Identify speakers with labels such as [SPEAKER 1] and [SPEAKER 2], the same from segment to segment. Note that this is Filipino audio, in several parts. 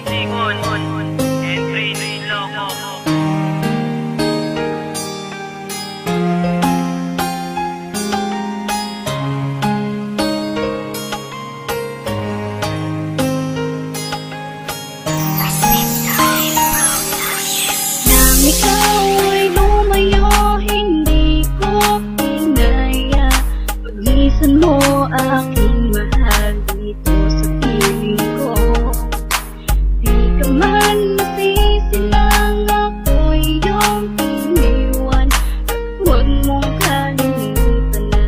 [SPEAKER 1] Sigon and Green Loco.
[SPEAKER 2] Nang ikaw ay lumayo, hindi ko pinaya. Paglisan mo aking mahal dito sa piling ko. Di ka man masisilang ako'y iyong iniwan. At huwag mong kalimutan na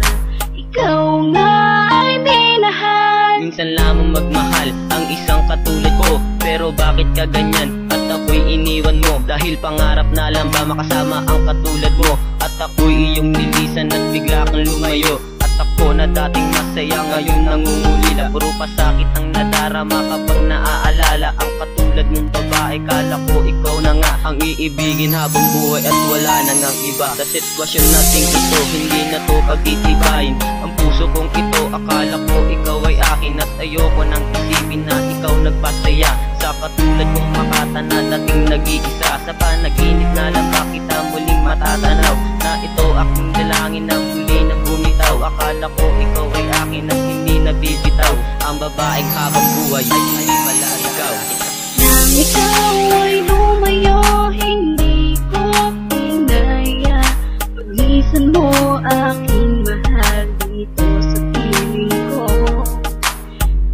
[SPEAKER 2] ikaw nga ay minahal.
[SPEAKER 3] Minsan lamang magmahal ang isang katulad ko, pero bakit ka ganyan? At ako'y iniwan mo dahil pangarap na lang ba makasama ang katulad mo? At ako'y iyong nilisan at bigla kang lumayo. At ako na dating masaya ngayon nangungulila. Puro pasakit ang nadarama kapag naaalala ang katulad mong babae. Kala ko ikaw na nga ang iibigin habang buhay at wala na ngang iba. Sa sitwasyon nating ito, hindi na to pagtitibayin. Ang puso kong ito, akala ko ikaw ay akin. At ayoko nang isipin na ikaw nagpasaya sa katulad kong makata na dating nag-iisa. Sa panaginip na lang ba kita muling matatanaw, na ito aking dalangin na muli nang bumitaw. Akala ko ikaw ay akin at hindi nabibitaw. Ang babaeng habang buhay ay hindi pala ikaw.
[SPEAKER 2] Nang ikaw ay lumayo, hindi ko pinaya. Paglisan mo aking mahal dito sa piling ko.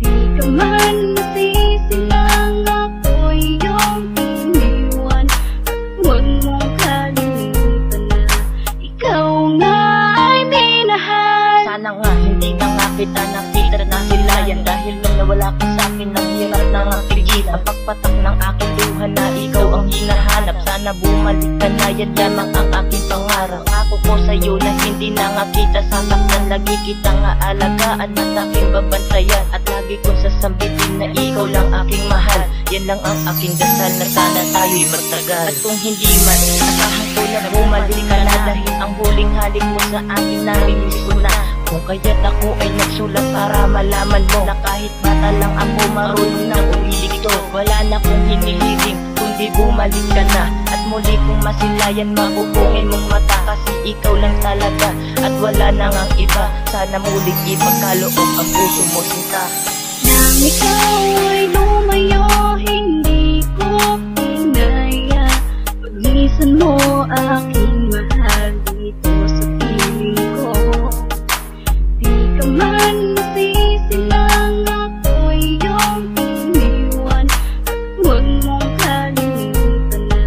[SPEAKER 2] Di ka man masisilang ako'y iyong iniwan. At huwag mong kalimutan na ikaw nga ay minahal.
[SPEAKER 4] Sana nga hindi na nga kita nakita na silayan, dahil nung nawala ka sa'kin ang hirap na nga pigilan. Ang pagpatak ng aking luha na ikaw ang hinahanap. Sana bumalik ka na, yan lamang ang aking pangarap. Ako ko sa'yo na hindi na nga kita sasaktan. Lagi kita nga alagaan at aking babantayan. At lagi kong sasambitin na ikaw lang aking mahal. Yan lang ang aking dasal na sana tayo'y magtagal. At kung hindi man, asahan ko na bumalik ka na, dahil ang huling halik mo sa akin narinig ko na. Kung kaya't ako ay nagsulat para malaman mo na kahit bata lang ako marunong nang umiligto. Wala na kong hinihiling kundi bumalik ka na, at muli kong masilayan mapupungin mong mata. Kasi ikaw lang talaga at wala na ngang iba. Sana muling ipagkaloob ang puso mo, sinta.
[SPEAKER 2] Nang ikaw ay lumayo, hindi ko pinaya. Paglisan mo aking mahal dito sa piling ko. Di ka man masisilang ako'y iyong iniwan. At huwag mong kalimutan na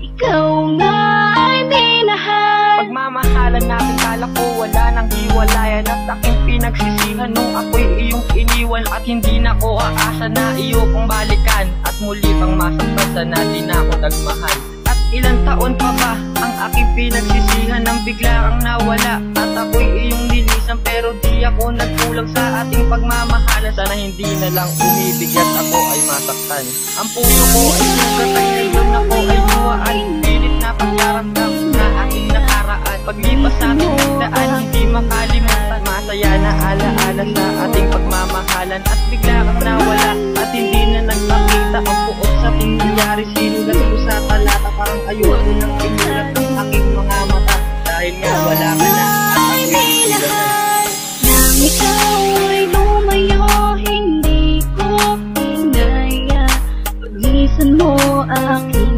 [SPEAKER 2] ikaw nga ay minahal.
[SPEAKER 1] Pagmamahalan natin kala ko wala nang hiwalayan. At aking pinagsisihan nung ako'y iyong iniwan. At hindi na ko aasa na iyo kong balikan. At muli pang masaktan, sana di na ako nagmahal. At ilang taon pa ba ang aking pinagsisihan nang bigla kang nawala? At ako'y iyong nilisan pero di ako nagkulang sa ating pagmamahalan. Sana hindi na lang umibig at ako ay masaktan. Ang puso ko ay sugat ay ngayon ako ay luwaan. Pilit na pagkaramdam na aking nakaraan. Paglipas sa ating daan hindi makalimutan. Masaya na alaala sa ating pagmamahalan. At bigla kang nawala at hindi na nagpakita. Ang puot sa ating nangyari, sinulat ko sa talata. Parang ayoko nang inulat ang aking mga mata. Dahil nga wala ka na at ako'y
[SPEAKER 2] minahal. Nang ikaw ay lumayo, hindi ko pinaya. Paglisan mo aking